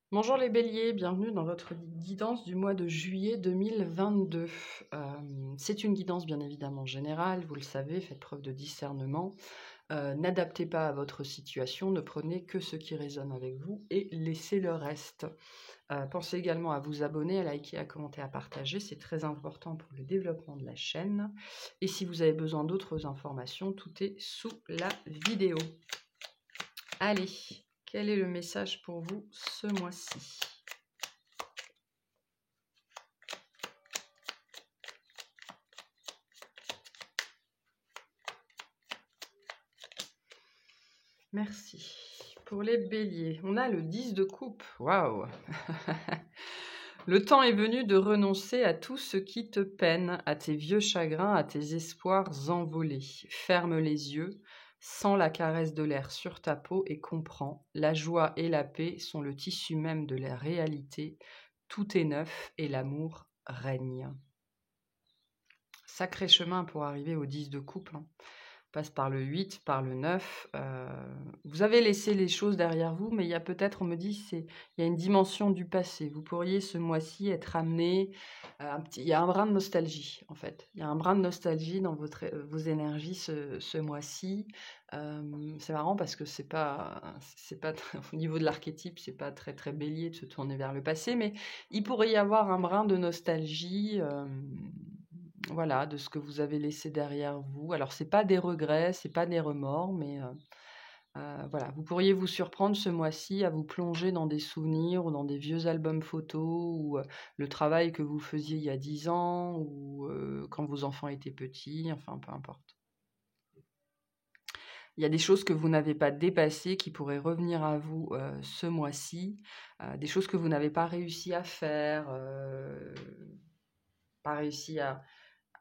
Bonjour les béliers, bienvenue dans votre guidance du mois de juillet 2022. C'est une guidance bien évidemment générale, vous le savez, faites preuve de discernement. N'adaptez pas à votre situation, ne prenez que ce qui résonne avec vous et laissez le reste. Pensez également à vous abonner, à liker, à commenter, à partager, c'est très important pour le développement de la chaîne. Et si vous avez besoin d'autres informations, tout est sous la vidéo. Allez, quel est le message pour vous ce mois-ci ? Merci. Pour les béliers, on a le 10 de coupe. Waouh. Le temps est venu de renoncer à tout ce qui te peine, à tes vieux chagrins, à tes espoirs envolés. Ferme les yeux, sens la caresse de l'air sur ta peau et comprends, la joie et la paix sont le tissu même de la réalité. Tout est neuf et l'amour règne. Sacré chemin pour arriver au 10 de coupe, hein. Passe par le 8, par le 9. Vous avez laissé les choses derrière vous, mais il y a peut-être, on me dit, il y a une dimension du passé. Vous pourriez ce mois-ci être amené, il y a un brin de nostalgie, en fait. Il y a un brin de nostalgie dans vos énergies ce mois-ci. C'est marrant parce que c'est pas au niveau de l'archétype, c'est pas très très bélier de se tourner vers le passé, mais il pourrait y avoir un brin de nostalgie. Voilà, de ce que vous avez laissé derrière vous. Alors c'est pas des regrets, c'est pas des remords, mais voilà, vous pourriez vous surprendre ce mois-ci à vous plonger dans des souvenirs ou dans des vieux albums photos ou le travail que vous faisiez il y a 10 ans ou quand vos enfants étaient petits, enfin peu importe. Il y a des choses que vous n'avez pas dépassées qui pourraient revenir à vous ce mois-ci, des choses que vous n'avez pas réussi à faire, pas réussi à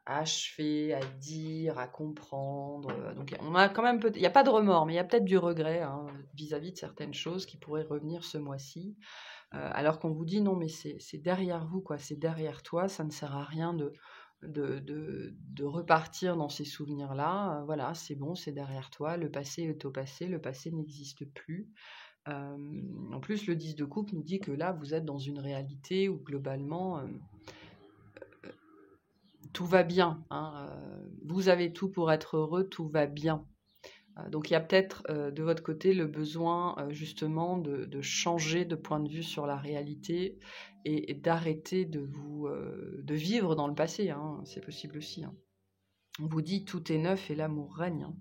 achever, à dire, à comprendre. Donc on a quand même il n'y a pas de remords, mais il y a peut-être du regret hein, vis-à-vis de certaines choses qui pourraient revenir ce mois-ci. Alors qu'on vous dit non, mais c'est derrière vous, quoi, c'est derrière toi, ça ne sert à rien de repartir dans ces souvenirs-là. Voilà, c'est bon, c'est derrière toi, le passé est au passé, le passé n'existe plus. En plus, le 10 de coupe nous dit que là, vous êtes dans une réalité où globalement, tout va bien. Hein, vous avez tout pour être heureux, tout va bien. Donc il y a peut-être de votre côté le besoin justement de changer de point de vue sur la réalité et d'arrêter de vivre dans le passé. Hein, c'est possible aussi. Hein. On vous dit tout est neuf et l'amour règne. Hein.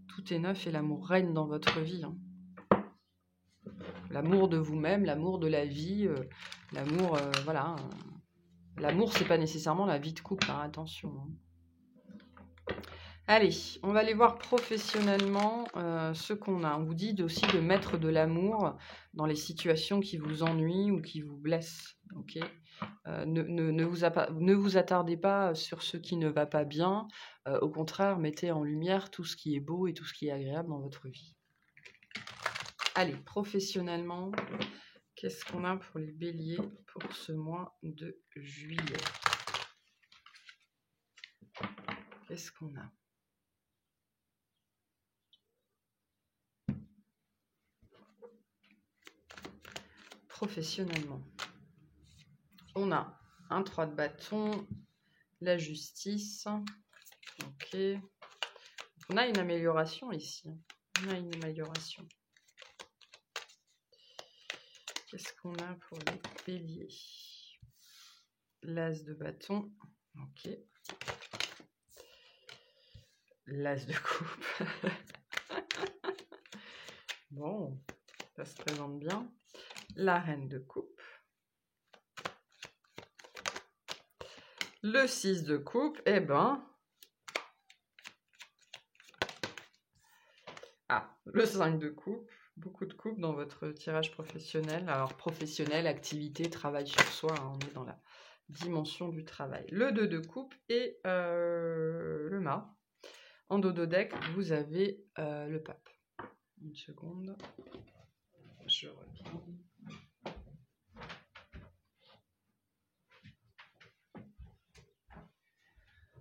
Tout est neuf et l'amour règne dans votre vie. Hein. L'amour de vous-même, l'amour de la vie, l'amour, voilà. L'amour, c'est pas nécessairement la vie de couple, hein, attention. Hein. Allez, on va aller voir professionnellement ce qu'on a. On vous dit aussi de mettre de l'amour dans les situations qui vous ennuient ou qui vous blessent. Okay, ne vous attardez pas sur ce qui ne va pas bien. Au contraire, mettez en lumière tout ce qui est beau et tout ce qui est agréable dans votre vie. Allez, professionnellement, qu'est-ce qu'on a pour les béliers pour ce mois de juillet? Qu'est-ce qu'on a? Professionnellement, on a un 3 de bâton, la justice. Ok. On a une amélioration ici. On a une amélioration. Qu'est-ce qu'on a pour les béliers? L'as de bâton. Ok. L'as de coupe. Bon, ça se présente bien. La reine de coupe. Le 6 de coupe. Eh ben... Ah, le 5 de coupe. Beaucoup de coupes dans votre tirage professionnel. Alors, professionnel, activité, travail sur soi. Hein, on est dans la dimension du travail. Le 2 de coupe et le mât. En dos de deck, vous avez le pape. Une seconde. Je reviens.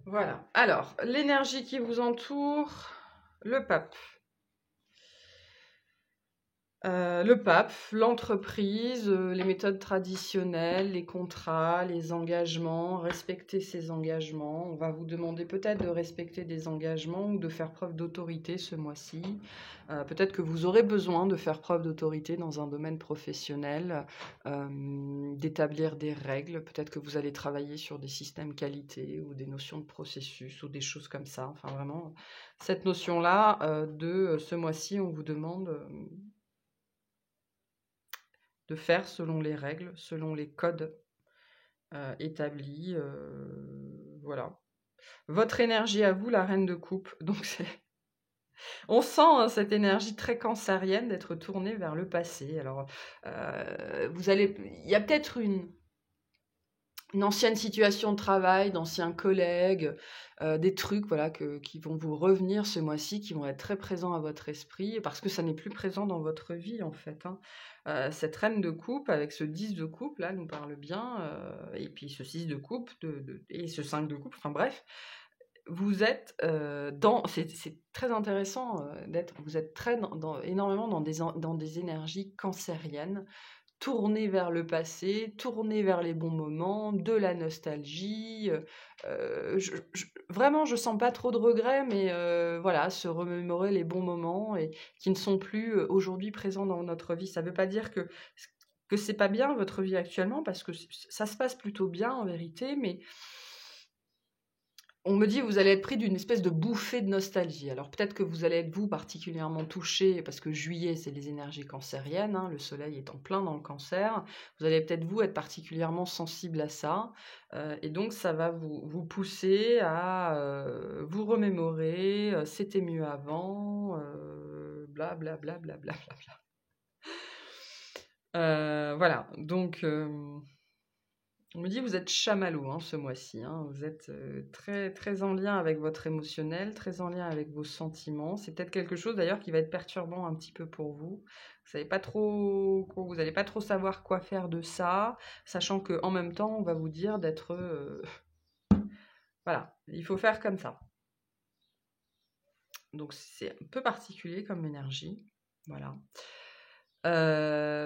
Voilà. Alors, l'énergie qui vous entoure, le pape. Le pape, l'entreprise, les méthodes traditionnelles, les contrats, les engagements, respecter ses engagements. On va vous demander peut-être de respecter des engagements ou de faire preuve d'autorité ce mois-ci. Peut-être que vous aurez besoin de faire preuve d'autorité dans un domaine professionnel, d'établir des règles. Peut-être que vous allez travailler sur des systèmes qualité ou des notions de processus ou des choses comme ça. Enfin, vraiment, cette notion-là de ce mois-ci, on vous demande de faire selon les règles, selon les codes établis. Voilà. Votre énergie à vous, la reine de coupe. Donc on sent hein, cette énergie très cancérienne d'être tournée vers le passé. Alors, il y a peut-être une ancienne situation de travail, d'anciens collègues, des trucs voilà, qui vont vous revenir ce mois-ci, qui vont être très présents à votre esprit, parce que ça n'est plus présent dans votre vie en fait. Hein. Cette reine de coupe, avec ce 10 de coupe, là, nous parle bien, et puis ce 6 de coupe, et ce 5 de coupe, enfin bref, vous êtes dans... C'est très intéressant vous êtes énormément dans des énergies cancériennes, tourner vers le passé, tourner vers les bons moments, de la nostalgie. Vraiment, je sens pas trop de regrets, mais voilà, se remémorer les bons moments et qui ne sont plus aujourd'hui présents dans notre vie. Ça veut pas dire que c'est pas bien votre vie actuellement, parce que ça se passe plutôt bien en vérité, mais on me dit que vous allez être pris d'une espèce de bouffée de nostalgie. Alors peut-être que vous allez être vous particulièrement touché, parce que juillet c'est les énergies cancériennes, hein, le soleil est en plein dans le cancer. Vous allez peut-être vous être particulièrement sensible à ça, et donc ça va vous pousser à vous remémorer, c'était mieux avant, bla bla bla bla bla bla bla. Voilà, donc on me dit que vous êtes chamallow hein, ce mois-ci. Hein. Vous êtes très, très en lien avec votre émotionnel, très en lien avec vos sentiments. C'est peut-être quelque chose d'ailleurs qui va être perturbant un petit peu pour vous. Vous n'allez pas trop savoir quoi faire de ça, sachant qu'en même temps, on va vous dire d'être... voilà, il faut faire comme ça. Donc c'est un peu particulier comme énergie. Voilà.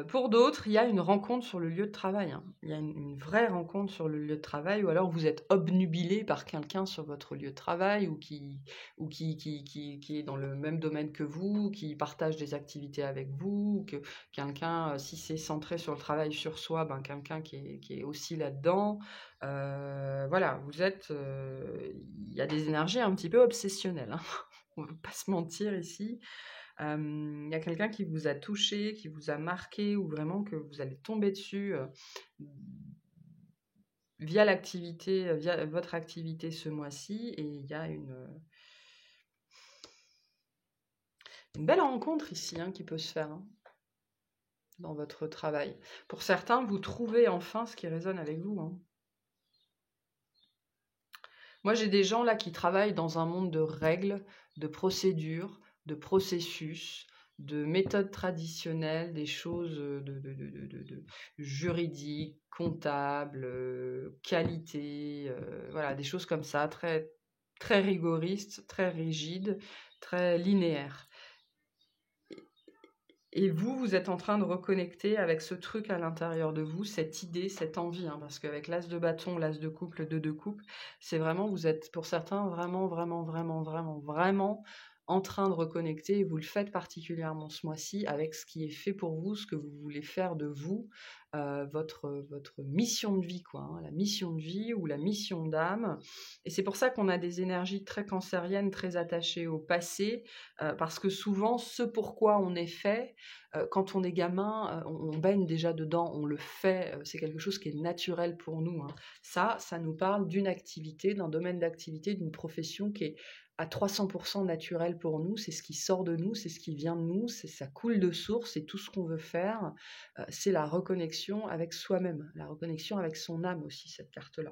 Pour d'autres, il y a une rencontre sur le lieu de travail. Hein. Il y a une vraie rencontre sur le lieu de travail, ou alors vous êtes obnubilé par quelqu'un sur votre lieu de travail, ou qui est dans le même domaine que vous, qui partage des activités avec vous, ou que quelqu'un, si c'est centré sur le travail sur soi, ben quelqu'un qui est aussi là-dedans. Voilà, il y a des énergies un petit peu obsessionnelles. Hein. On ne va pas se mentir ici. Il y a quelqu'un qui vous a touché, qui vous a marqué, ou vraiment que vous allez tomber dessus via via votre activité ce mois-ci, et il y a une belle rencontre ici hein, qui peut se faire hein, dans votre travail. Pour certains, vous trouvez enfin ce qui résonne avec vous. Hein. Moi, j'ai des gens là qui travaillent dans un monde de règles, de procédures, de processus, de méthodes traditionnelles, des choses de juridiques, comptables, qualité, voilà, des choses comme ça, très, très rigoristes, très rigides, très linéaires. Et vous êtes en train de reconnecter avec ce truc à l'intérieur de vous, cette idée, cette envie, hein, parce qu'avec l'as de bâton, l'as de coupe, le 2 de coupe, c'est vraiment, vous êtes pour certains vraiment, vraiment, vraiment, vraiment, vraiment en train de reconnecter, et vous le faites particulièrement ce mois-ci avec ce qui est fait pour vous, ce que vous voulez faire de vous, votre mission de vie, quoi, hein, la mission de vie ou la mission d'âme. Et c'est pour ça qu'on a des énergies très cancériennes, très attachées au passé, parce que souvent, ce pourquoi on est fait, quand on est gamin, on baigne déjà dedans, on le fait, c'est quelque chose qui est naturel pour nous. Hein. Ça nous parle d'une activité, d'un domaine d'activité, d'une profession qui est à 300% naturel pour nous, c'est ce qui sort de nous, c'est ce qui vient de nous, ça coule de source, c'est tout ce qu'on veut faire, c'est la reconnexion avec soi-même, la reconnexion avec son âme aussi, cette carte-là.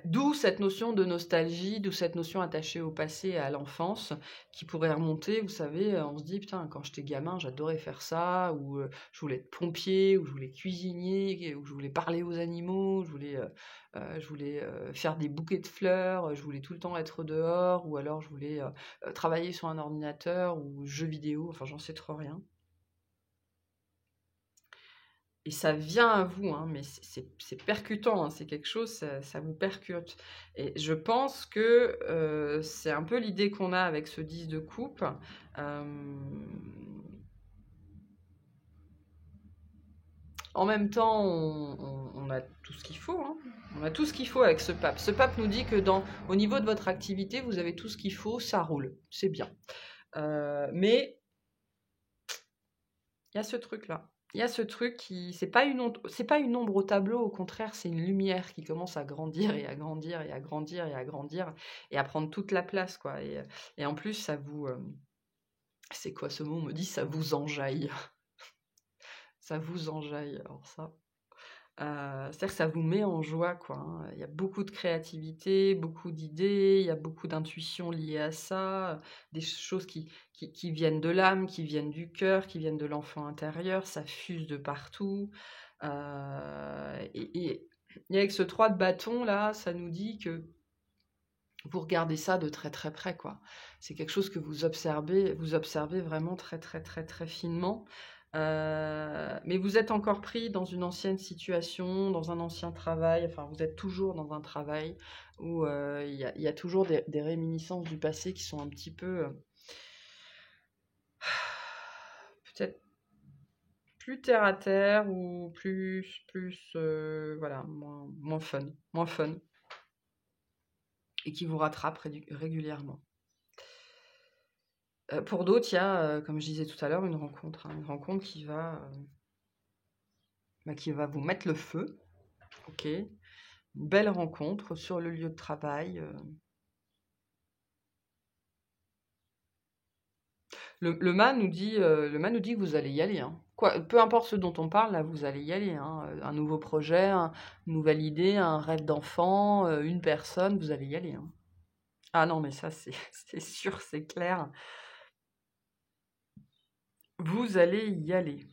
D'où cette notion de nostalgie, d'où cette notion attachée au passé et à l'enfance qui pourrait remonter, vous savez, on se dit: «Putain, quand j'étais gamin, j'adorais faire ça» ou «Je voulais être pompier» ou «Je voulais cuisinier» ou «Je voulais parler aux animaux», je voulais, faire des bouquets de fleurs, je voulais tout le temps être dehors ou alors je voulais, travailler sur un ordinateur ou jeux vidéo, enfin j'en sais trop rien. Et ça vient à vous, hein, mais c'est percutant, hein, c'est quelque chose, ça vous percute. Et je pense que c'est un peu l'idée qu'on a avec ce 10 de coupe. En même temps, on a tout ce qu'il faut, hein. On a tout ce qu'il faut avec ce pape. Ce pape nous dit que au niveau de votre activité, vous avez tout ce qu'il faut, ça roule, c'est bien. Mais il y a ce truc-là. Il y a ce truc qui c'est pas une ombre au tableau, au contraire, c'est une lumière qui commence à grandir et à grandir et à grandir et à grandir et à prendre toute la place, quoi. Et en plus, ça vous, c'est quoi ce mot? On me dit: «Ça vous enjaille». Ça vous enjaille, alors ça, c'est-à-dire que ça vous met en joie, quoi, hein. Il y a beaucoup de créativité, beaucoup d'idées, il y a beaucoup d'intuitions liées à ça, des choses qui viennent de l'âme, qui viennent du cœur, qui viennent de l'enfant intérieur, ça fuse de partout, et avec ce 3 de bâton là, ça nous dit que vous regardez ça de très, très près, quoi. C'est quelque chose que vous observez vraiment très, très, très, très finement, mais vous êtes encore pris dans une ancienne situation, dans un ancien travail, enfin, vous êtes toujours dans un travail où, il y a toujours des réminiscences du passé qui sont un petit peu, peut-être plus terre à terre ou plus, voilà, moins fun et qui vous rattrapent régulièrement. Pour d'autres, il y a, comme je disais tout à l'heure, une rencontre, hein, une rencontre qui va vous mettre le feu, OK? Une belle rencontre sur le lieu de travail, le mât nous dit que vous allez y aller, hein. Quoi peu importe ce dont on parle, là, vous allez y aller, hein, un nouveau projet, une nouvelle idée, un rêve d'enfant, une personne, vous allez y aller, hein. Ah non, mais ça, c'est c'est sûr, c'est clair. Vous allez y aller.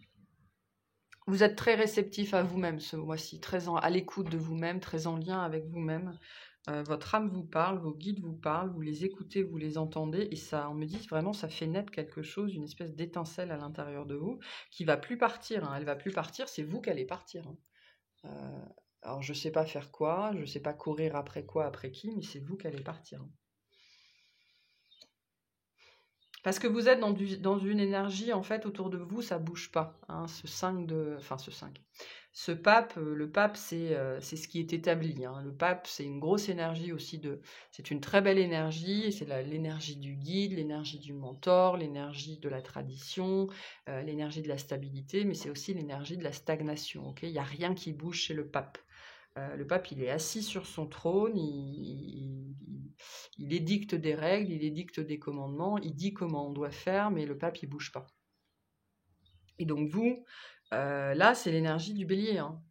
Vous êtes très réceptif à vous-même ce mois-ci, à l'écoute de vous-même, très en lien avec vous-même. Votre âme vous parle, vos guides vous parlent, vous les écoutez, vous les entendez, et ça, on me dit vraiment, ça fait naître quelque chose, une espèce d'étincelle à l'intérieur de vous, qui va plus partir, hein. Elle va plus partir, c'est vous qui allez partir, hein. Alors je sais pas faire quoi, je sais pas courir après quoi, après qui, mais c'est vous qui allez partir, hein. Parce que vous êtes dans une énergie, en fait, autour de vous, ça bouge pas, hein. Ce pape, le pape, c'est ce qui est établi, hein. Le pape, c'est une grosse énergie aussi c'est une très belle énergie, c'est l'énergie du guide, l'énergie du mentor, l'énergie de la tradition, l'énergie de la stabilité, mais c'est aussi l'énergie de la stagnation, ok? Il n'y a rien qui bouge chez le pape. Le pape, il est assis sur son trône, il édicte des règles, il édicte des commandements, il dit comment on doit faire, mais le pape, il bouge pas. Et donc vous, là, c'est l'énergie du bélier, hein.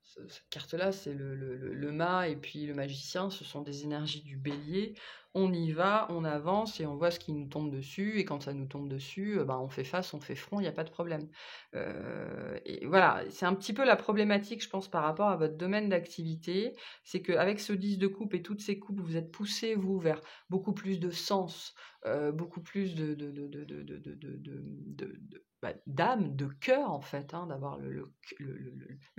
Cette carte-là, c'est le mât et puis le magicien, ce sont des énergies du bélier. On y va, on avance et on voit ce qui nous tombe dessus. Et quand ça nous tombe dessus, ben, on fait face, on fait front, il n'y a pas de problème. Et voilà, c'est un petit peu la problématique, je pense, par rapport à votre domaine d'activité. C'est qu'avec ce 10 de coupe et toutes ces coupes, vous êtes poussé, vous, vers beaucoup plus de sens, beaucoup plus d'âme, de cœur, en fait, hein, d'avoir le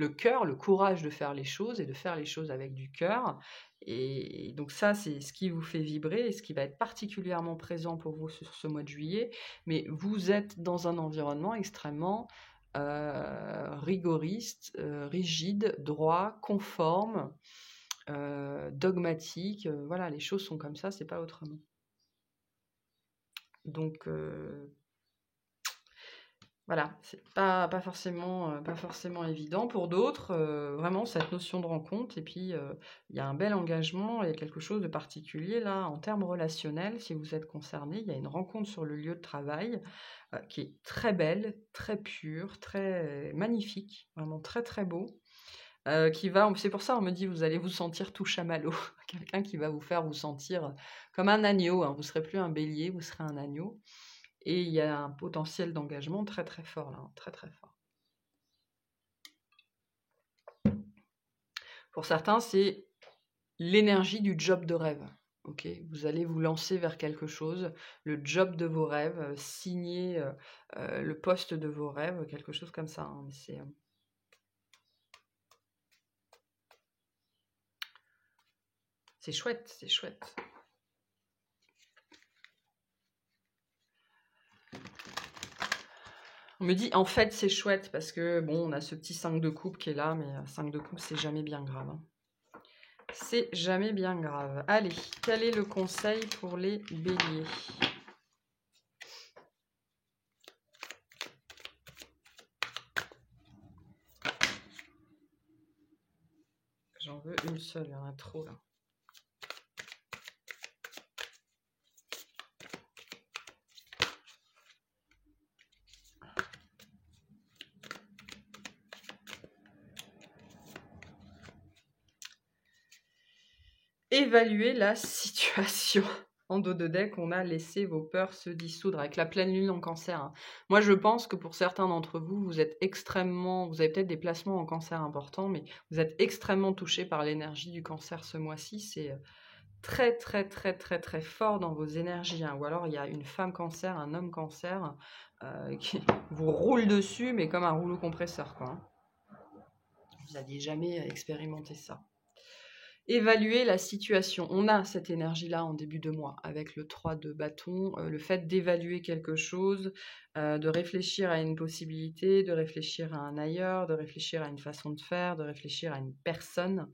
cœur, le courage de faire les choses et de faire les choses avec du cœur. Et donc ça, c'est ce qui vous fait vibrer et ce qui va être particulièrement présent pour vous sur ce mois de juillet. Mais vous êtes dans un environnement extrêmement rigoriste, rigide, droit, conforme, dogmatique. Voilà, les choses sont comme ça, c'est pas autrement. Donc voilà, c'est pas forcément évident. Pour d'autres, vraiment cette notion de rencontre et puis, il y a un bel engagement, il y a quelque chose de particulier là, en termes relationnels, si vous êtes concerné. Il y a une rencontre sur le lieu de travail, qui est très belle, très pure, très magnifique, vraiment très, très beau. c'est pour ça on me dit vous allez vous sentir tout chamallow. Quelqu'un qui va vous faire vous sentir comme un agneau, hein. Vous ne serez plus un bélier, vous serez un agneau. Et il y a un potentiel d'engagement très très fort là, hein, très très fort. Pour certains, c'est l'énergie du job de rêve. Ok, vous allez vous lancer vers quelque chose, le job de vos rêves, signer le poste de vos rêves, quelque chose comme ça, hein. C'est chouette, c'est chouette. On me dit, en fait, c'est chouette parce que, bon, on a ce petit 5 de coupe qui est là, mais 5 de coupe, c'est jamais bien grave, hein. C'est jamais bien grave. Allez, quel est le conseil pour les béliers? J'en veux une seule, il y en a trop là. Évaluer la situation. En dos de deck, on a laissé vos peurs se dissoudre avec la pleine lune en cancer, hein. Moi, je pense que pour certains d'entre vous, vous avez peut-être des placements en cancer importants, mais vous êtes extrêmement touchés par l'énergie du cancer ce mois-ci. C'est très, très, très, très, très fort dans vos énergies, hein. Ou alors, il y a une femme cancer, un homme cancer qui vous roule dessus, mais comme un rouleau compresseur, quoi, hein. Vous n'aviez jamais expérimenté ça. Évaluer la situation. On a cette énergie-là en début de mois avec le 3 de bâton, le fait d'évaluer quelque chose, de réfléchir à une possibilité, de réfléchir à un ailleurs, de réfléchir à une façon de faire, de réfléchir à une personne.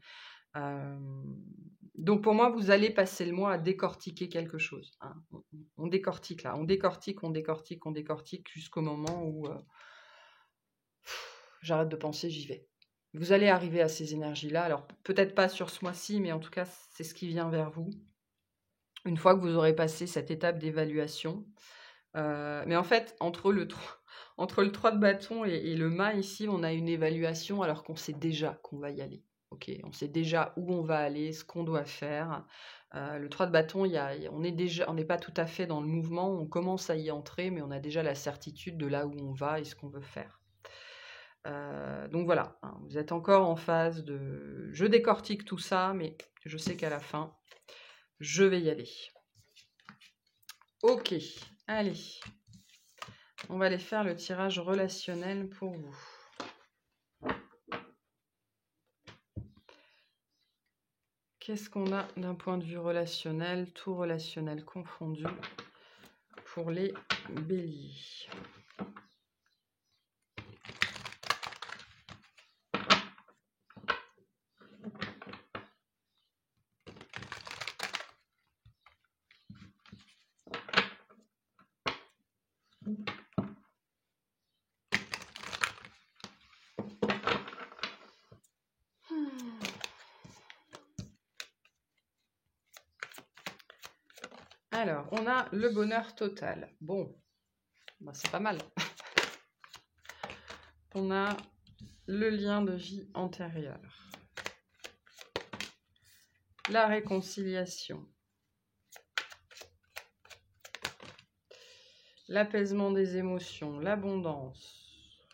Donc pour moi, vous allez passer le mois à décortiquer quelque chose, hein. On décortique là, on décortique jusqu'au moment où j'arrête de penser, j'y vais. Vous allez arriver à ces énergies-là. Alors, peut-être pas sur ce mois-ci, mais en tout cas, c'est ce qui vient vers vous. Une fois que vous aurez passé cette étape d'évaluation. Mais en fait, entre le 3 de bâton et le mât, ici, on a une évaluation alors qu'on sait déjà qu'on va y aller. Okay, on sait déjà où on va aller, ce qu'on doit faire. Le 3 de bâton, on n'est pas tout à fait dans le mouvement. On commence à y entrer, mais on a déjà la certitude de là où on va et ce qu'on veut faire. Donc voilà, hein, vous êtes encore en phase de... Je décortique tout ça, mais je sais qu'à la fin, je vais y aller. Ok, allez. On va aller faire le tirage relationnel pour vous. Qu'est-ce qu'on a d'un point de vue relationnel, tout relationnel confondu, pour les béliers? Alors, on a le bonheur total. Bon, bah, c'est pas mal. On a le lien de vie antérieur. La réconciliation. L'apaisement des émotions. L'abondance.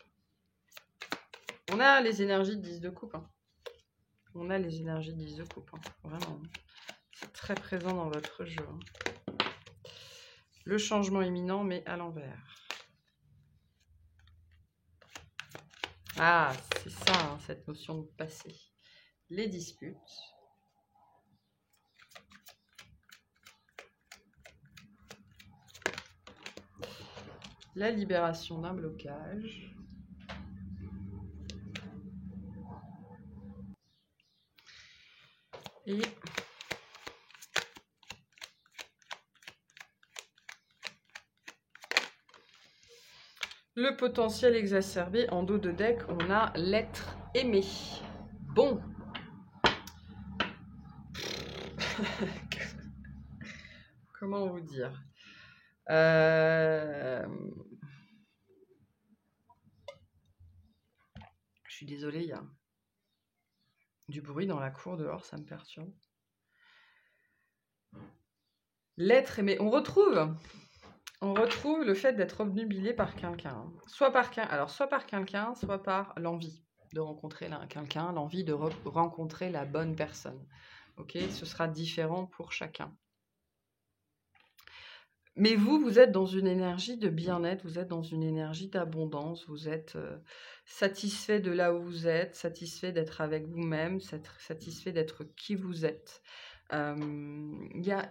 On a les énergies de 10 de coupe, hein. On a les énergies de 10 de coupe, hein. Vraiment. C'est très présent dans votre jeu, hein. Le changement imminent, mais à l'envers. Ah, c'est ça, hein, cette notion de passé. Les disputes. La libération d'un blocage. Et le potentiel exacerbé. En dos de deck, on a l'être aimé. Bon. Comment vous dire? Je suis désolée, Du bruit dans la cour dehors, ça me perturbe. L'être aimé. On retrouve le fait d'être obnubilé par quelqu'un. Soit par quelqu'un, soit par l'envie de rencontrer quelqu'un, l'envie de rencontrer la bonne personne. Ok, ce sera différent pour chacun. Mais vous êtes dans une énergie de bien-être, vous êtes dans une énergie d'abondance, vous êtes satisfait de là où vous êtes, satisfait d'être avec vous-même, satisfait d'être qui vous êtes. Il y a...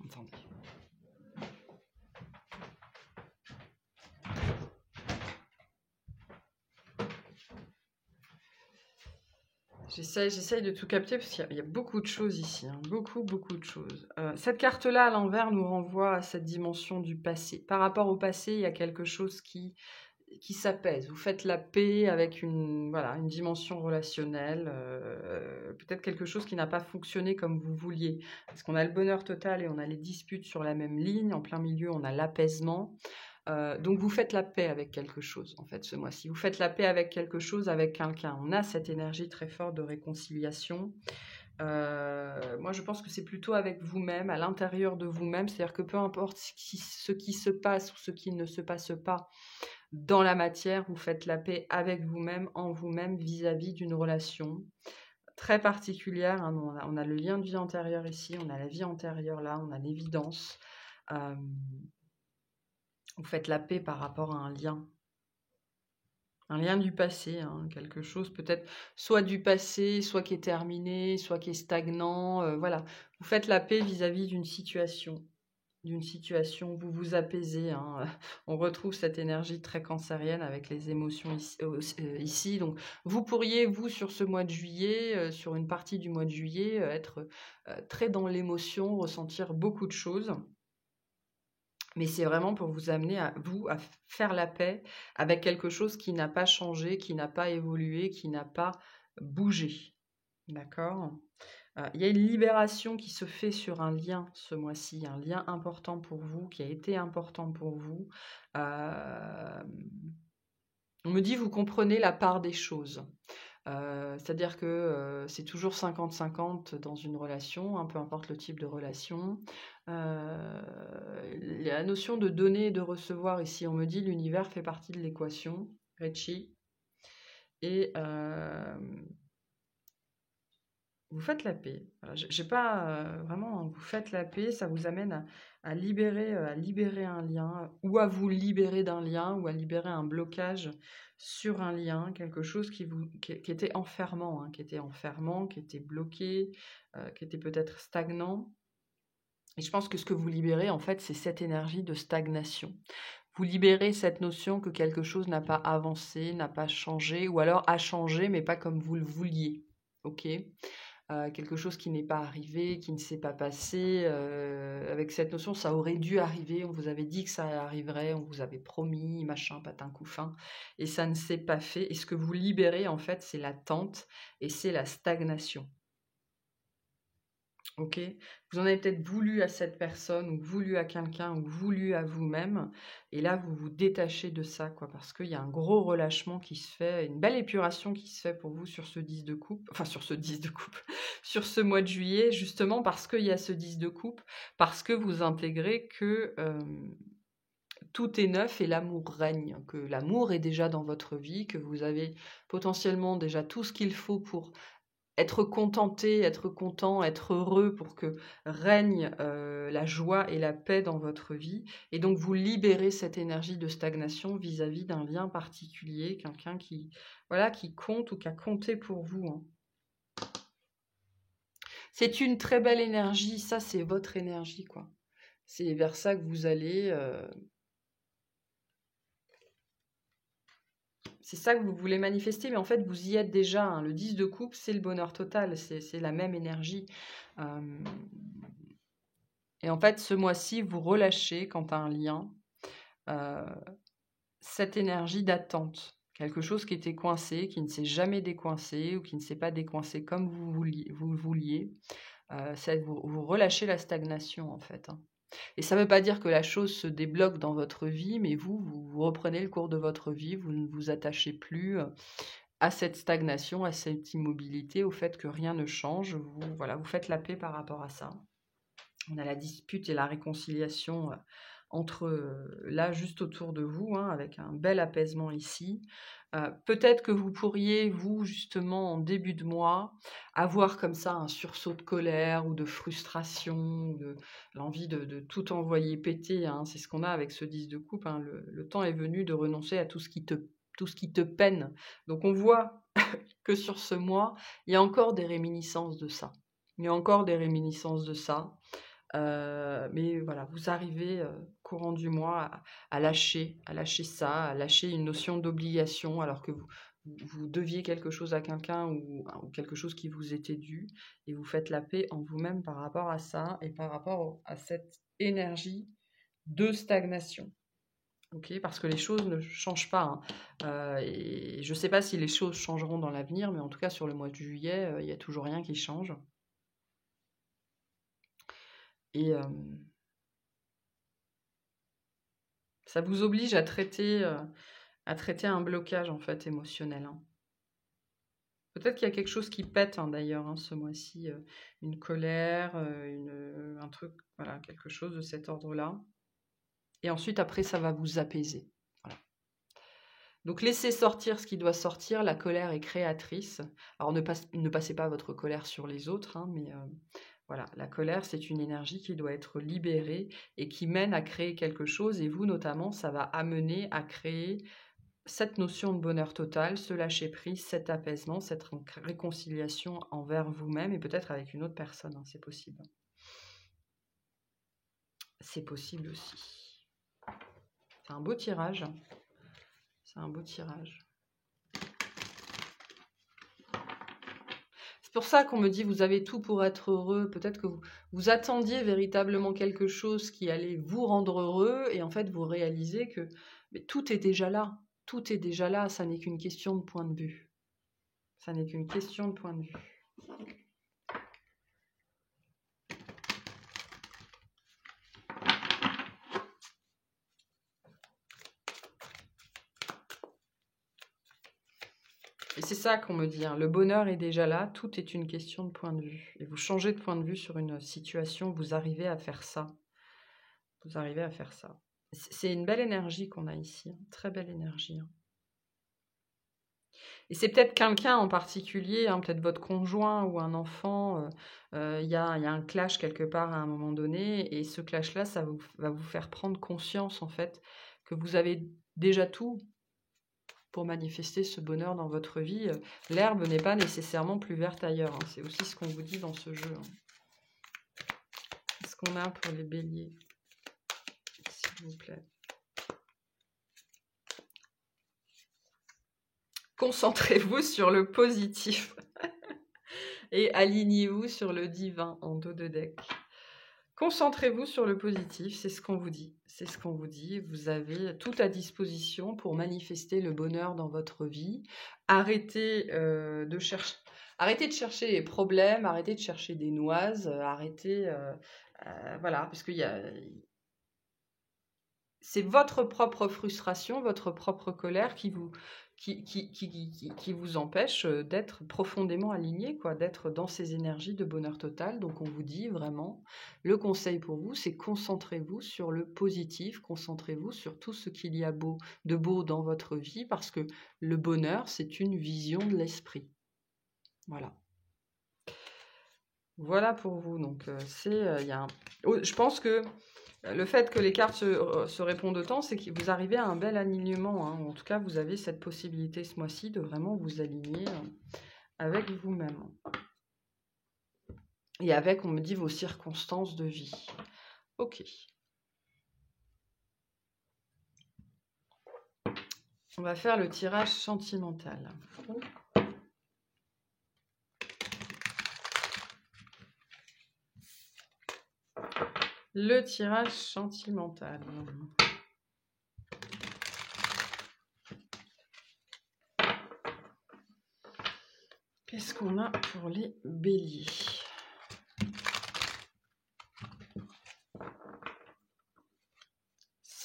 Attendez. J'essaye de tout capter parce qu'il y a beaucoup de choses ici, hein, beaucoup de choses. Cette carte-là à l'envers nous renvoie à cette dimension du passé. Par rapport au passé, il y a quelque chose qui s'apaise. Vous faites la paix avec une dimension relationnelle, peut-être quelque chose qui n'a pas fonctionné comme vous vouliez. Parce qu'on a le bonheur total et on a les disputes sur la même ligne. En plein milieu, on a l'apaisement. Donc vous faites la paix avec quelque chose, en fait, ce mois-ci. Vous faites la paix avec quelque chose, avec quelqu'un. On a cette énergie très forte de réconciliation. Moi, je pense que c'est plutôt avec vous-même, à l'intérieur de vous-même. C'est-à-dire que peu importe ce qui se passe ou ce qui ne se passe pas dans la matière, vous faites la paix avec vous-même, en vous-même, vis-à-vis d'une relation très particulière. Hein. On a le lien de vie antérieure ici, on a la vie antérieure là, on a l'évidence. Vous faites la paix par rapport à un lien du passé, hein, quelque chose peut-être soit du passé, soit qui est terminé, soit qui est stagnant. Voilà, vous faites la paix vis-à-vis d'une situation. Vous vous apaisez. Hein. On retrouve cette énergie très cancérienne avec les émotions ici. Donc, vous pourriez, vous, sur ce mois de juillet, sur une partie du mois de juillet, être très dans l'émotion, ressentir beaucoup de choses. Mais c'est vraiment pour vous amener à faire la paix avec quelque chose qui n'a pas changé, qui n'a pas évolué, qui n'a pas bougé. D'accord ? Il y a une libération qui se fait sur un lien ce mois-ci, un lien important pour vous, qui a été important pour vous. On me dit, vous comprenez la part des choses. C'est-à-dire que c'est toujours 50-50 dans une relation, hein, peu importe le type de relation. La notion de donner et de recevoir ici, on me dit, l'univers fait partie de l'équation, Rechi. Et vous faites la paix. Voilà, j'ai pas vraiment, vous faites la paix, ça vous amène à libérer un lien, ou à vous libérer d'un lien, ou à libérer un blocage sur un lien, quelque chose qui était enfermant, hein, qui était bloqué, qui était peut-être stagnant. Et je pense que ce que vous libérez, en fait, c'est cette énergie de stagnation. Vous libérez cette notion que quelque chose n'a pas avancé, n'a pas changé, ou alors a changé, mais pas comme vous le vouliez. Ok ? Quelque chose qui n'est pas arrivé, qui ne s'est pas passé. Avec cette notion, ça aurait dû arriver, on vous avait dit que ça arriverait, on vous avait promis, machin, patin, couffin, et ça ne s'est pas fait. Et ce que vous libérez, en fait, c'est l'attente et c'est la stagnation. Ok, vous en avez peut-être voulu à cette personne, ou voulu à quelqu'un, ou voulu à vous-même, et là vous vous détachez de ça, quoi, parce qu'il y a un gros relâchement qui se fait, une belle épuration qui se fait pour vous sur ce 10 de coupe, sur sur ce mois de juillet, justement parce qu'il y a ce 10 de coupe, parce que vous intégrez que tout est neuf et l'amour règne, que l'amour est déjà dans votre vie, que vous avez potentiellement déjà tout ce qu'il faut pour être contenté, être content, être heureux, pour que règne la joie et la paix dans votre vie. Et donc vous libérez cette énergie de stagnation vis-à-vis d'un lien particulier, quelqu'un qui compte ou qui a compté pour vous. Hein. C'est une très belle énergie, ça c'est votre énergie, quoi. C'est vers ça que vous allez. C'est ça que vous voulez manifester, mais en fait, vous y êtes déjà. Hein. Le 10 de coupe, c'est le bonheur total, c'est la même énergie. Et en fait, ce mois-ci, vous relâchez, quand à un lien, cette énergie d'attente. Quelque chose qui était coincé, qui ne s'est jamais décoincé, ou qui ne s'est pas décoincé comme vous vouliez. Vous relâchez la stagnation, en fait, hein. Et ça ne veut pas dire que la chose se débloque dans votre vie, mais vous reprenez le cours de votre vie, vous ne vous attachez plus à cette stagnation, à cette immobilité, au fait que rien ne change. Voilà, vous faites la paix par rapport à ça. On a la dispute et la réconciliation entre là, juste autour de vous, hein, avec un bel apaisement ici. Peut-être que vous pourriez, vous, justement, en début de mois, avoir comme ça un sursaut de colère ou de frustration, ou de l'envie de tout envoyer péter, hein. C'est ce qu'on a avec ce 10 de coupe, hein. Le temps est venu de renoncer à tout ce qui te peine. Donc on voit que sur ce mois, il y a encore des réminiscences de ça. Il y a encore des réminiscences de ça. Mais voilà, vous arrivez, courant du mois à lâcher ça, à lâcher une notion d'obligation alors que vous deviez quelque chose à quelqu'un ou quelque chose qui vous était dû et vous faites la paix en vous-même par rapport à ça et par rapport à cette énergie de stagnation. OK? Parce que les choses ne changent pas, hein, et je ne sais pas si les choses changeront dans l'avenir, mais en tout cas sur le mois de juillet, il y a toujours rien qui change et ça vous oblige à traiter un blocage, en fait, émotionnel, hein. Peut-être qu'il y a quelque chose qui pète, hein, d'ailleurs, hein, ce mois-ci, une colère, un truc, voilà, quelque chose de cet ordre-là et ensuite, après, ça va vous apaiser. Voilà. Donc laissez sortir ce qui doit sortir, la colère est créatrice. Alors ne passez pas votre colère sur les autres, hein, mais voilà, la colère, c'est une énergie qui doit être libérée et qui mène à créer quelque chose et vous, notamment, ça va amener à créer cette notion de bonheur total, ce lâcher-prise, cet apaisement, cette réconciliation envers vous-même et peut-être avec une autre personne, hein, c'est possible. C'est possible aussi. C'est un beau tirage. C'est un beau tirage. C'est pour ça qu'on me dit vous avez tout pour être heureux. Peut-être que vous attendiez véritablement quelque chose qui allait vous rendre heureux et en fait vous réalisez que mais tout est déjà là. Tout est déjà là. Ça n'est qu'une question de point de vue. Ça n'est qu'une question de point de vue. Et c'est ça qu'on me dit, hein, le bonheur est déjà là, tout est une question de point de vue. Et vous changez de point de vue sur une situation, vous arrivez à faire ça. Vous arrivez à faire ça. C'est une belle énergie qu'on a ici, hein, très belle énergie, hein. Et c'est peut-être quelqu'un en particulier, hein, peut-être votre conjoint ou un enfant, il y a un clash quelque part à un moment donné, et ce clash-là, va vous faire prendre conscience en fait que vous avez déjà tout pour manifester ce bonheur dans votre vie. L'herbe n'est pas nécessairement plus verte ailleurs, hein. C'est aussi ce qu'on vous dit dans ce jeu, hein. Qu'est-ce qu'on a pour les béliers, s'il vous plaît? Concentrez-vous sur le positif et alignez-vous sur le divin en dos de deck. Concentrez-vous sur le positif, c'est ce qu'on vous dit. C'est ce qu'on vous dit. Vous avez tout à disposition pour manifester le bonheur dans votre vie. Arrêtez de chercher les problèmes, arrêtez de chercher des noises, voilà, parce que c'est votre propre frustration, votre propre colère qui vous empêche d'être profondément aligné, quoi, d'être dans ces énergies de bonheur total. Donc on vous dit vraiment, le conseil pour vous, c'est concentrez-vous sur le positif, concentrez-vous sur tout ce qu'il y a de beau dans votre vie, parce que le bonheur, c'est une vision de l'esprit. Voilà. Voilà pour vous. Donc je pense que le fait que les cartes se répondent autant, c'est que vous arrivez à un bel alignement, hein. En tout cas, vous avez cette possibilité ce mois-ci de vraiment vous aligner avec vous-même. Et avec, on me dit, vos circonstances de vie. Ok. On va faire le tirage sentimental. Le tirage sentimental. Qu'est-ce qu'on a pour les béliers?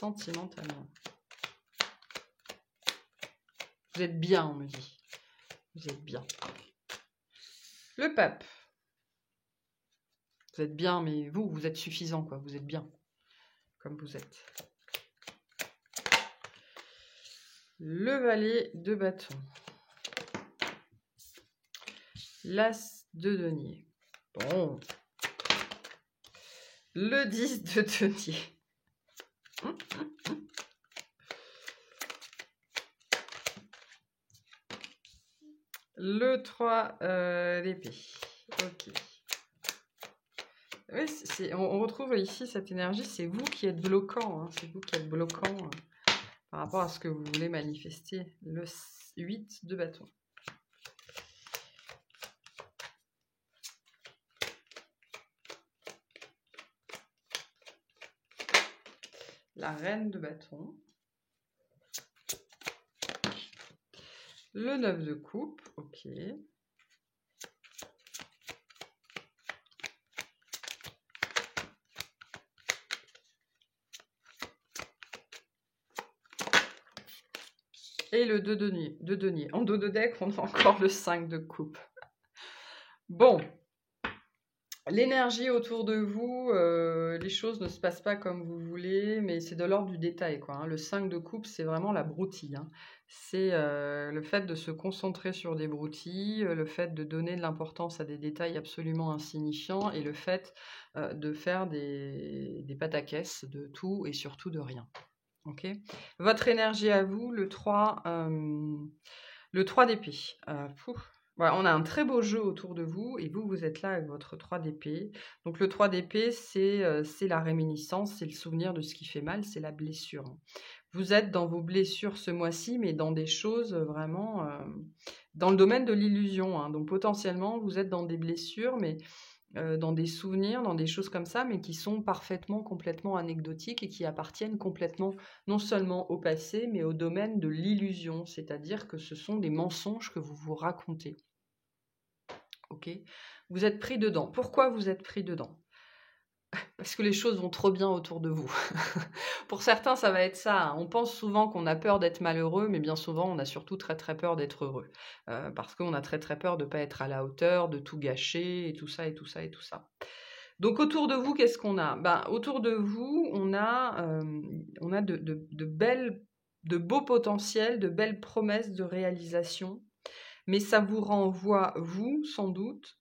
sentimentalement. Vous êtes bien, on me dit. Vous êtes bien. Le pape. Vous êtes bien, mais vous êtes suffisant, quoi. Vous êtes bien, comme vous êtes. Le valet de bâton. L'as de denier. Bon. Le 10 de denier. Le 3 d'épée. Ok. Oui, on retrouve ici cette énergie, c'est vous qui êtes bloquant. Hein, c'est vous qui êtes bloquant par rapport à ce que vous voulez manifester. Le 8 de bâton. La reine de bâton. Le 9 de coupe, ok. Et le 2 de denier. En dos de deck, on a encore le 5 de coupe. Bon. L'énergie autour de vous, les choses ne se passent pas comme vous voulez, mais c'est de l'ordre du détail, quoi. Hein. Le 5 de coupe, c'est vraiment la broutille. Hein. C'est le fait de se concentrer sur des broutilles, le fait de donner de l'importance à des détails absolument insignifiants et le fait de faire des pataquès de tout et surtout de rien. Ok. Votre énergie à vous, le 3 d'épée. Voilà, on a un très beau jeu autour de vous et vous êtes là avec votre 3 d'épée. Donc le 3 d'épée, c'est la réminiscence, c'est le souvenir de ce qui fait mal, c'est la blessure. Vous êtes dans vos blessures ce mois-ci, mais dans des choses vraiment dans le domaine de l'illusion. Hein. Donc potentiellement, vous êtes dans des blessures, mais dans des souvenirs, dans des choses comme ça, mais qui sont parfaitement, complètement anecdotiques et qui appartiennent complètement non seulement au passé, mais au domaine de l'illusion, c'est-à-dire que ce sont des mensonges que vous vous racontez. Ok ? Vous êtes pris dedans. Pourquoi vous êtes pris dedans ? Parce que les choses vont trop bien autour de vous. Pour certains, ça va être ça. Hein. On pense souvent qu'on a peur d'être malheureux, mais bien souvent, on a surtout très très peur d'être heureux. Parce qu'on a très très peur de ne pas être à la hauteur, de tout gâcher, et tout ça, et tout ça, et tout ça. Donc autour de vous, qu'est-ce qu'on a ? Autour de vous, on a de beaux potentiels, de belles promesses de réalisation, mais ça vous renvoie, vous, sans doute,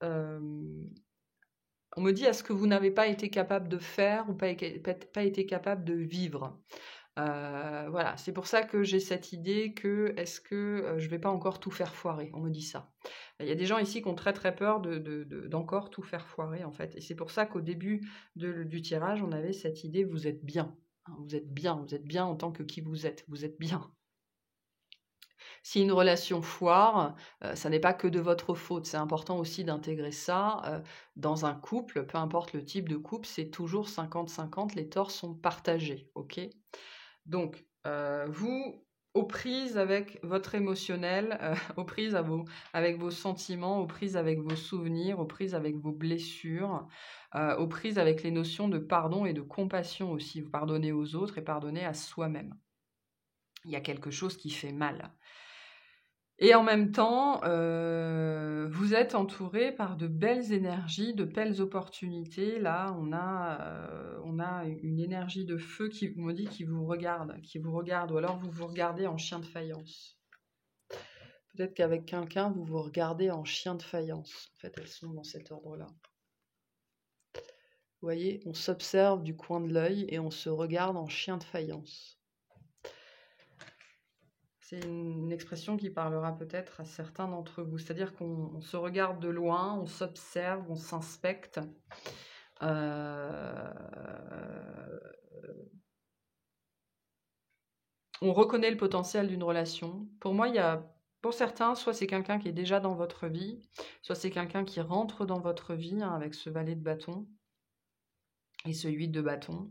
on me dit, est-ce que vous n'avez pas été capable de faire ou pas été capable de vivre ? Voilà, c'est pour ça que j'ai cette idée que, est-ce que je ne vais pas encore tout faire foirer ? On me dit ça. Il y a des gens ici qui ont très très peur d'encore tout faire foirer, en fait. Et c'est pour ça qu'au début du tirage, on avait cette idée, vous êtes bien. Hein, vous êtes bien en tant que qui vous êtes bien. Si une relation foire, ça n'est pas que de votre faute. C'est important aussi d'intégrer ça dans un couple, peu importe le type de couple, c'est toujours 50-50, les torts sont partagés, ok ? Donc, vous, aux prises avec votre émotionnel, aux prises avec vos sentiments, aux prises avec vos souvenirs, aux prises avec vos blessures, aux prises avec les notions de pardon et de compassion aussi. Vous pardonnez aux autres et pardonnez à soi-même. Il y a quelque chose qui fait mal. Et en même temps, vous êtes entouré par de belles énergies, de belles opportunités. Là, on a une énergie de feu qui me dit qui vous regarde, ou alors vous vous regardez en chien de faïence. Peut-être qu'avec quelqu'un, vous vous regardez en chien de faïence. En fait, elles sont dans cet ordre-là. Vous voyez, on s'observe du coin de l'œil et on se regarde en chien de faïence. C'est une expression qui parlera peut-être à certains d'entre vous. C'est-à-dire qu'on se regarde de loin, on s'observe, on s'inspecte. On reconnaît le potentiel d'une relation. Pour moi, pour certains, soit c'est quelqu'un qui est déjà dans votre vie, soit c'est quelqu'un qui rentre dans votre vie avec ce valet de bâton et ce 8 de bâton.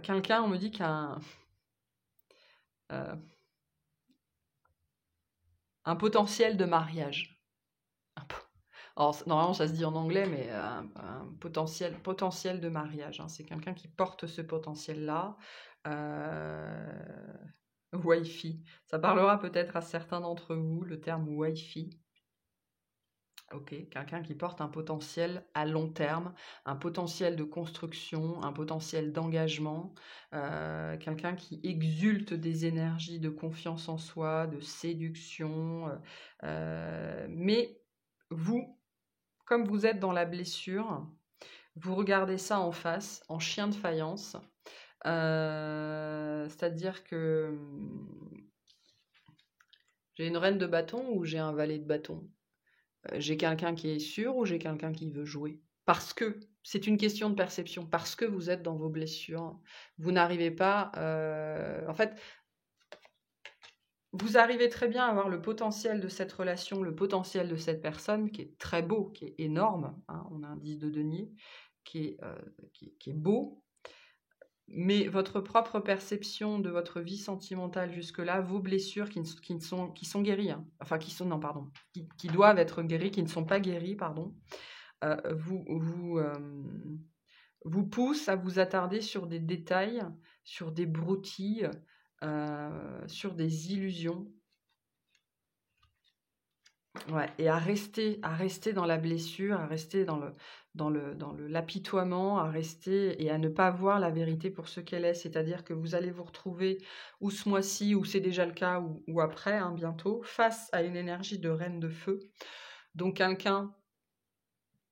Quelqu'un, on me dit, qui a un potentiel de mariage. Alors, normalement, ça se dit en anglais, mais un potentiel de mariage. Hein. C'est quelqu'un qui porte ce potentiel-là. Wi-Fi. Ça parlera peut-être à certains d'entre vous, le terme Wi-Fi. Ok, quelqu'un qui porte un potentiel à long terme, un potentiel de construction, un potentiel d'engagement, quelqu'un qui exulte des énergies de confiance en soi, de séduction. Mais vous, comme vous êtes dans la blessure, vous regardez ça en face, en chien de faïence. C'est-à-dire que j'ai une reine de bâton ou j'ai un valet de bâton. J'ai quelqu'un qui est sûr ou j'ai quelqu'un qui veut jouer. Parce que c'est une question de perception, parce que vous êtes dans vos blessures. Vous n'arrivez pas... en fait, vous arrivez très bien à avoir le potentiel de cette relation, le potentiel de cette personne qui est très beau, qui est énorme. Hein, on a un 10 de denier qui est beau. Mais votre propre perception de votre vie sentimentale jusque-là, vos blessures qui sont guéries, hein, enfin qui doivent être guéries, qui ne sont pas guéries, pardon, vous poussent à vous attarder sur des détails, sur des broutilles, sur des illusions. Ouais, et à rester dans la blessure, à rester dans le l'apitoiement, à rester et à ne pas voir la vérité pour ce qu'elle est. C'est-à-dire que vous allez vous retrouver, ou ce mois-ci, ou c'est déjà le cas, ou après, hein, bientôt, face à une énergie de reine de feu. Donc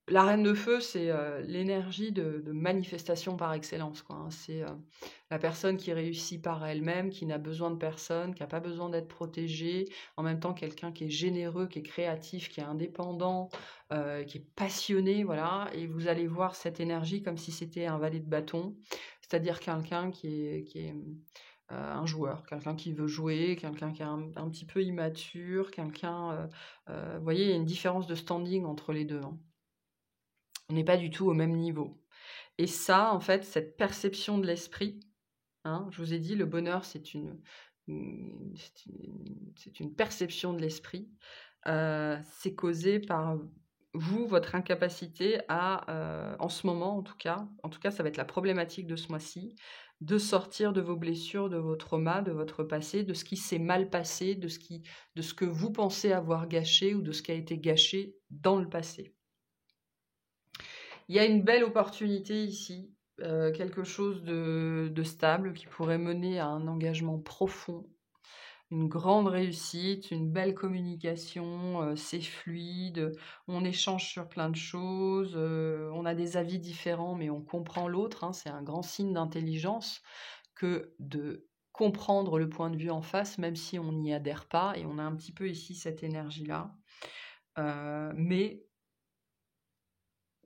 la reine de feu, c'est l'énergie de manifestation par excellence, quoi, hein. C'est la personne qui réussit par elle-même, qui n'a besoin de personne, qui n'a pas besoin d'être protégée. En même temps, quelqu'un qui est généreux, qui est créatif, qui est indépendant, qui est passionné, voilà. Et vous allez voir cette énergie comme si c'était un valet de bâton, c'est-à-dire quelqu'un qui est un joueur, quelqu'un qui veut jouer, quelqu'un qui est un petit peu immature, quelqu'un... vous voyez, il y a une différence de standing entre les deux, hein. On n'est pas du tout au même niveau. Et ça, en fait, cette perception de l'esprit, hein, je vous ai dit, le bonheur, c'est une perception de l'esprit. C'est causé par vous, votre incapacité à, en ce moment en tout cas, ça va être la problématique de ce mois-ci, de sortir de vos blessures, de vos traumas, de votre passé, de ce qui s'est mal passé, de ce que vous pensez avoir gâché ou de ce qui a été gâché dans le passé. Il y a une belle opportunité ici, quelque chose de stable qui pourrait mener à un engagement profond, une grande réussite, une belle communication, c'est fluide, on échange sur plein de choses, on a des avis différents mais on comprend l'autre, hein, c'est un grand signe d'intelligence que de comprendre le point de vue en face, même si on n'y adhère pas, et on a un petit peu ici cette énergie-là. Mais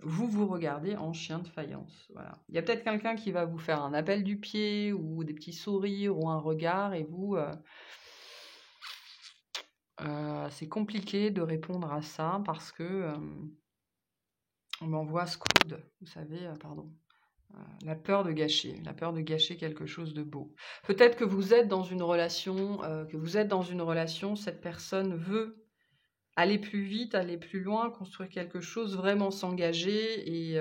vous regardez en chien de faïence, voilà. Il y a peut-être quelqu'un qui va vous faire un appel du pied ou des petits sourires ou un regard et vous, c'est compliqué de répondre à ça parce que, on m'envoie Scrooge, vous savez, la peur de gâcher quelque chose de beau. Peut-être que vous êtes dans une relation, cette personne veut aller plus vite, aller plus loin, construire quelque chose, vraiment s'engager et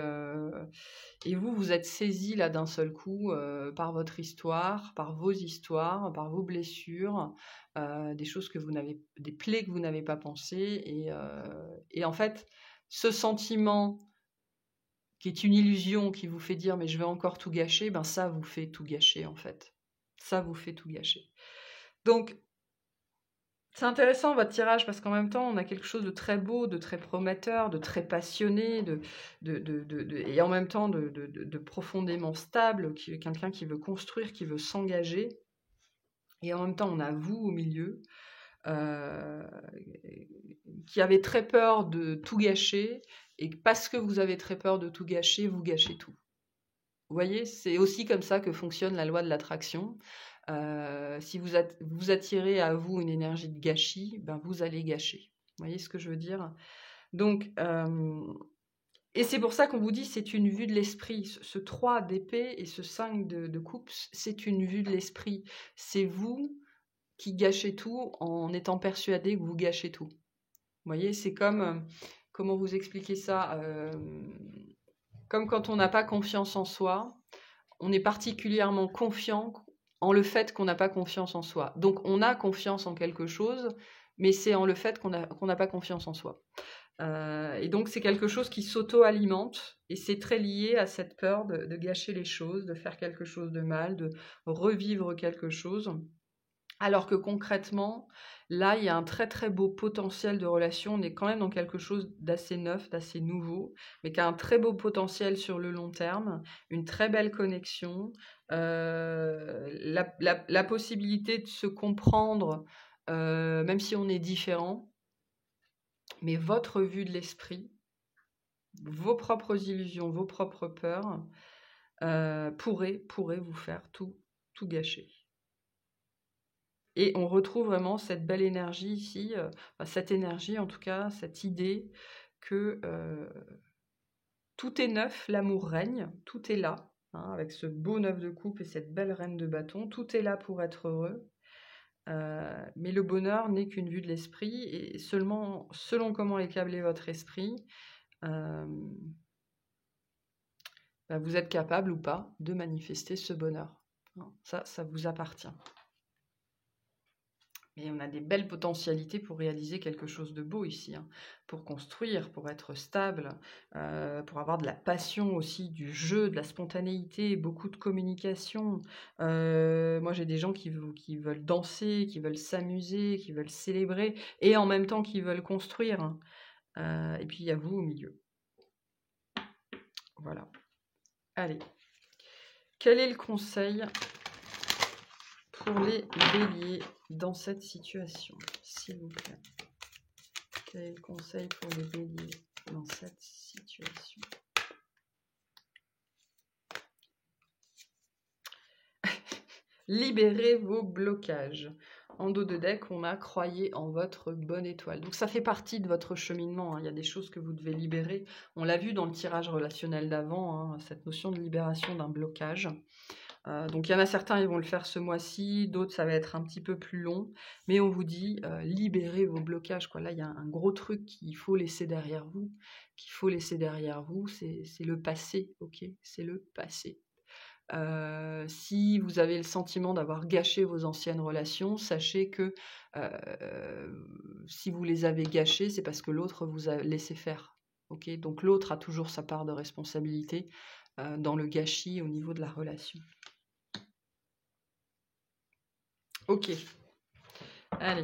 vous êtes saisi là d'un seul coup par votre histoire, par vos histoires, par vos blessures, des plaies que vous n'avez pas pensées et en fait, ce sentiment qui est une illusion qui vous fait dire mais je vais encore tout gâcher, ben ça vous fait tout gâcher en fait. Ça vous fait tout gâcher. Donc c'est intéressant votre tirage parce qu'en même temps, on a quelque chose de très beau, de très prometteur, de très passionné, et en même temps de profondément stable, quelqu'un qui veut construire, qui veut s'engager. Et en même temps, on a vous au milieu, qui avez très peur de tout gâcher. Et parce que vous avez très peur de tout gâcher, vous gâchez tout. Vous voyez, c'est aussi comme ça que fonctionne la loi de l'attraction. Si vous attirez à vous une énergie de gâchis, ben vous allez gâcher. Vous voyez ce que je veux dire? Donc, et c'est pour ça qu'on vous dit c'est une vue de l'esprit. Ce 3 d'épée et ce 5 de coupe, c'est une vue de l'esprit. C'est vous qui gâchez tout en étant persuadé que vous gâchez tout. Vous voyez, c'est comme, comment vous expliquer ça? Comme quand on n'a pas confiance en soi, on est particulièrement confiant en le fait qu'on n'a pas confiance en soi. Donc on a confiance en quelque chose, mais c'est en le fait qu'on n'a pas confiance en soi. Et donc c'est quelque chose qui s'auto-alimente, et c'est très lié à cette peur de gâcher les choses, de faire quelque chose de mal, de revivre quelque chose. Alors que concrètement, là, il y a un très très beau potentiel de relation. On est quand même dans quelque chose d'assez neuf, d'assez nouveau, mais qui a un très beau potentiel sur le long terme, une très belle connexion, la possibilité de se comprendre, même si on est différent, mais votre vue de l'esprit, vos propres illusions, vos propres peurs, pourraient vous faire tout gâcher. Et on retrouve vraiment cette belle énergie ici, cette énergie en tout cas, cette idée que tout est neuf, l'amour règne, tout est là, hein, avec ce beau 9 de coupe et cette belle reine de bâton, tout est là pour être heureux. Mais le bonheur n'est qu'une vue de l'esprit, et seulement selon comment est câblé votre esprit, vous êtes capable ou pas de manifester ce bonheur. Ça vous appartient. Et on a des belles potentialités pour réaliser quelque chose de beau ici, hein, pour construire, pour être stable, pour avoir de la passion aussi, du jeu, de la spontanéité, beaucoup de communication. Moi, j'ai des gens qui veulent danser, qui veulent s'amuser, qui veulent célébrer, et en même temps qui veulent construire, hein. Et puis, il y a vous au milieu. Voilà. Allez. Quel est le conseil pour les béliers dans cette situation, s'il vous plaît? Quel est le conseil pour les béliers dans cette situation? Libérez vos blocages. En dos de deck, on a croyez en votre bonne étoile. Donc ça fait partie de votre cheminement, hein. Il y a des choses que vous devez libérer. On l'a vu dans le tirage relationnel d'avant, hein, cette notion de libération d'un blocage. Donc il y en a certains, ils vont le faire ce mois-ci, d'autres ça va être un petit peu plus long, mais on vous dit libérez vos blocages, quoi. Là il y a un gros truc qu'il faut laisser derrière vous, c'est le passé, ok, c'est le passé. Si vous avez le sentiment d'avoir gâché vos anciennes relations, sachez que si vous les avez gâchées, c'est parce que l'autre vous a laissé faire, ok. Donc l'autre a toujours sa part de responsabilité dans le gâchis au niveau de la relation. Ok, allez,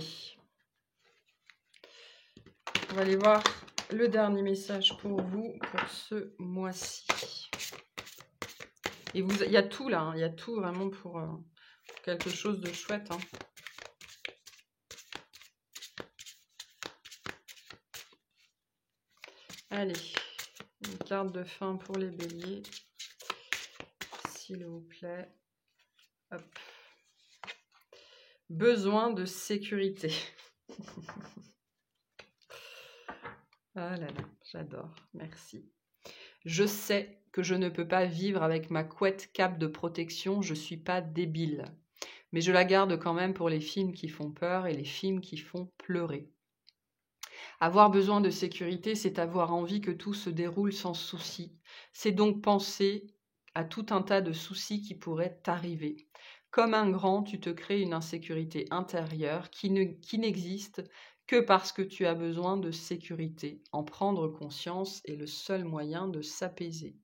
on va aller voir le dernier message pour vous pour ce mois-ci. Et il y a tout là, hein, il y a tout vraiment pour quelque chose de chouette, hein. Allez, une carte de fin pour les béliers, s'il vous plaît. Hop. Besoin de sécurité. Ah là là, j'adore, merci. Je sais que je ne peux pas vivre avec ma couette cape de protection, je suis pas débile. Mais je la garde quand même pour les films qui font peur et les films qui font pleurer. Avoir besoin de sécurité, c'est avoir envie que tout se déroule sans souci. C'est donc penser à tout un tas de soucis qui pourraient t'arriver. Comme un grand, tu te crées une insécurité intérieure qui n'existe que parce que tu as besoin de sécurité. En prendre conscience est le seul moyen de s'apaiser.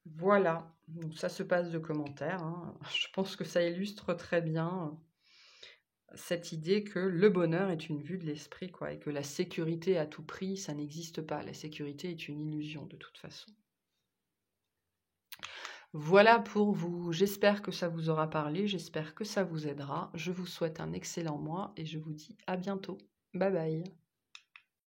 Voilà, donc ça se passe de commentaires, hein. Je pense que ça illustre très bien cette idée que le bonheur est une vue de l'esprit, quoi, et que la sécurité à tout prix, ça n'existe pas. La sécurité est une illusion de toute façon. Voilà pour vous, j'espère que ça vous aura parlé, j'espère que ça vous aidera. Je vous souhaite un excellent mois et je vous dis à bientôt. Bye bye.